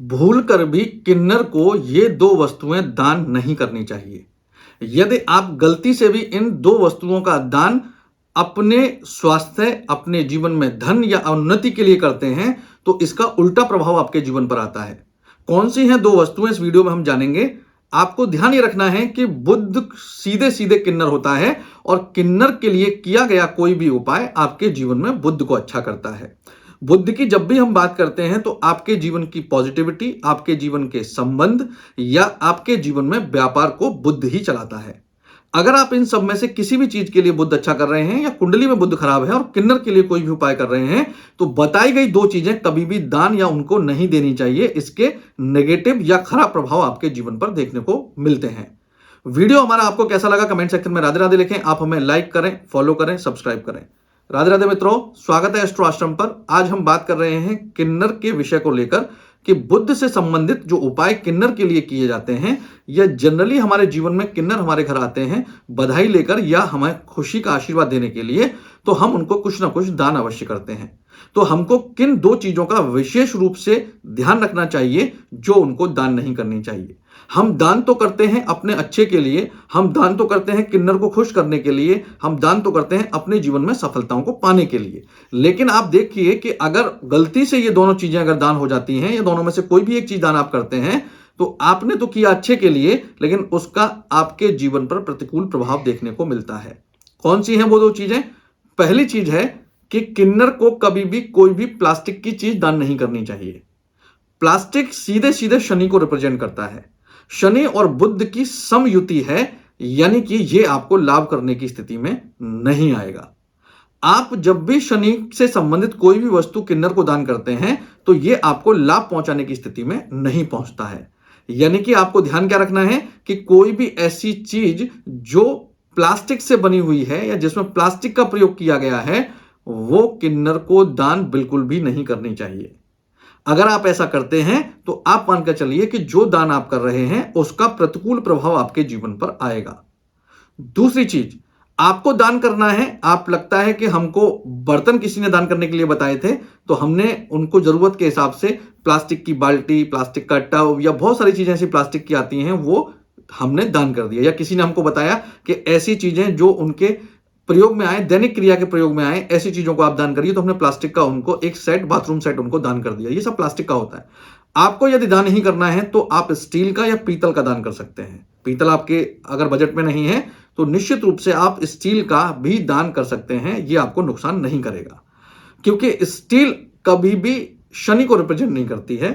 भूल कर भी किन्नर को ये दो वस्तुएं दान नहीं करनी चाहिए। यदि आप गलती से भी इन दो वस्तुओं का दान अपने स्वास्थ्य, अपने जीवन में धन या उन्नति के लिए करते हैं तो इसका उल्टा प्रभाव आपके जीवन पर आता है। कौन सी हैं दो वस्तुएं, इस वीडियो में हम जानेंगे। आपको ध्यान ये रखना है कि बुध सीधे सीधे किन्नर होता है और किन्नर के लिए किया गया कोई भी उपाय आपके जीवन में बुध को अच्छा करता है। बुद्ध की जब भी हम बात करते हैं तो आपके जीवन की पॉजिटिविटी, आपके जीवन के संबंध या आपके जीवन में व्यापार को बुद्ध ही चलाता है। अगर आप इन सब में से किसी भी चीज के लिए बुद्ध अच्छा कर रहे हैं या कुंडली में बुद्ध खराब है और किन्नर के लिए कोई भी उपाय कर रहे हैं तो बताई गई दो चीजें कभी भी दान या उनको नहीं देनी चाहिए। इसके नेगेटिव या खराब प्रभाव आपके जीवन पर देखने को मिलते हैं। वीडियो हमारा आपको कैसा लगा कमेंट सेक्शन में राधे राधे लिखें। आप हमें लाइक करें, फॉलो करें, सब्सक्राइब करें। राधे राधे मित्रों, स्वागत है एस्ट्रो आश्रम पर। आज हम बात कर रहे हैं किन्नर के विषय को लेकर कि बुद्ध से संबंधित जो उपाय किन्नर के लिए किए जाते हैं या जनरली हमारे जीवन में किन्नर हमारे घर आते हैं बधाई लेकर या हमें खुशी का आशीर्वाद देने के लिए, तो हम उनको कुछ ना कुछ दान अवश्य करते हैं। तो हमको किन दो चीजों का विशेष रूप से ध्यान रखना चाहिए जो उनको दान नहीं करनी चाहिए। हम दान तो करते हैं अपने अच्छे के लिए, हम दान तो करते हैं किन्नर को खुश करने के लिए, हम दान तो करते हैं अपने जीवन में सफलताओं को पाने के लिए। लेकिन आप देखिए कि अगर गलती से ये दोनों चीजें अगर दान हो जाती हैं या दोनों में से कोई भी एक चीज दान आप करते हैं तो आपने तो किया अच्छे के लिए, लेकिन उसका आपके जीवन पर प्रतिकूल प्रभाव देखने को मिलता है। कौन सी हैं वो दो चीजें? पहली चीज है कि किन्नर को कभी भी कोई भी प्लास्टिक की चीज दान नहीं करनी चाहिए। प्लास्टिक सीधे सीधे शनि को रिप्रेजेंट करता है। शनि और बुध की समयुति है, यानी कि यह आपको लाभ करने की स्थिति में नहीं आएगा। आप जब भी शनि से संबंधित कोई भी वस्तु किन्नर को दान करते हैं तो यह आपको लाभ पहुंचाने की स्थिति में नहीं पहुंचता है। यानी कि आपको ध्यान क्या रखना है कि कोई भी ऐसी चीज जो प्लास्टिक से बनी हुई है या जिसमें प्लास्टिक का प्रयोग किया गया है वो किन्नर को दान बिल्कुल भी नहीं करनी चाहिए। अगर आप ऐसा करते हैं तो आप मानकर चलिए कि जो दान आप कर रहे हैं उसका प्रतिकूल प्रभाव आपके जीवन पर आएगा। दूसरी चीज, आपको दान करना है, आप लगता है कि हमको बर्तन किसी ने दान करने के लिए बताए थे तो हमने उनको जरूरत के हिसाब से प्लास्टिक की बाल्टी, प्लास्टिक का टब या बहुत सारी चीजें ऐसी प्लास्टिक की आती हैं वो हमने दान कर दिया। या किसी ने हमको बताया कि ऐसी चीजें जो उनके प्रयोग में आए, दैनिक क्रिया के प्रयोग में आए, ऐसी चीजों को आप दान करिए, तो हमने प्लास्टिक का उनको एक सेट, बाथरूम सेट उनको दान कर दिया। ये सब प्लास्टिक का होता है। आपको यदि दान नहीं करना है तो आप स्टील का या पीतल का दान कर सकते हैं। पीतल आपके अगर बजट में नहीं है तो निश्चित रूप से आप स्टील का भी दान कर सकते हैं। ये आपको नुकसान नहीं करेगा, क्योंकि स्टील कभी भी शनि को रिप्रेजेंट नहीं करती है,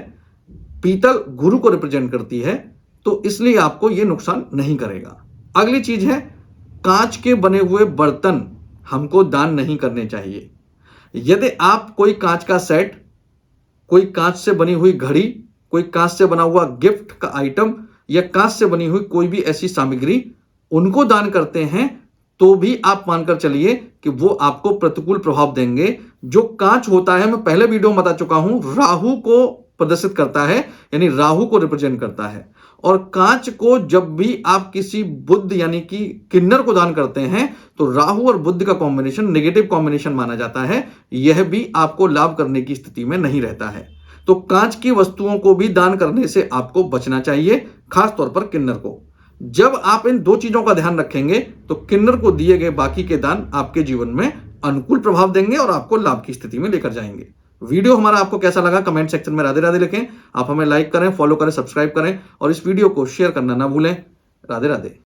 पीतल गुरु को रिप्रेजेंट करती है, तो इसलिए आपको यह नुकसान नहीं करेगा। अगली चीज है, कांच के बने हुए बर्तन हमको दान नहीं करने चाहिए। यदि आप कोई कांच का सेट, कोई कांच से बनी हुई घड़ी, कोई कांच से बना हुआ गिफ्ट का आइटम या कांच से बनी हुई कोई भी ऐसी सामग्री उनको दान करते हैं तो भी आप मानकर चलिए कि वो आपको प्रतिकूल प्रभाव देंगे। जो कांच होता है, मैं पहले वीडियो में बता चुका हूं, राहु को प्रदर्शित करता है, यानी राहु को रिप्रेजेंट करता है। और कांच को जब भी आप किसी बुध यानी कि किन्नर को दान करते हैं तो राहु और बुध का कॉम्बिनेशन नेगेटिव कॉम्बिनेशन माना जाता है। यह भी आपको लाभ करने की स्थिति में नहीं रहता है। तो कांच की वस्तुओं को भी दान करने से आपको बचना चाहिए, खासतौर पर किन्नर को। जब आप इन दो चीजों का ध्यान रखेंगे तो किन्नर को दिए गए बाकी के दान आपके जीवन में अनुकूल प्रभाव देंगे और आपको लाभ की स्थिति में लेकर जाएंगे। वीडियो हमारा आपको कैसा लगा कमेंट सेक्शन में राधे राधे लिखें। आप हमें लाइक करें, फॉलो करें, सब्सक्राइब करें और इस वीडियो को शेयर करना ना भूलें। राधे राधे।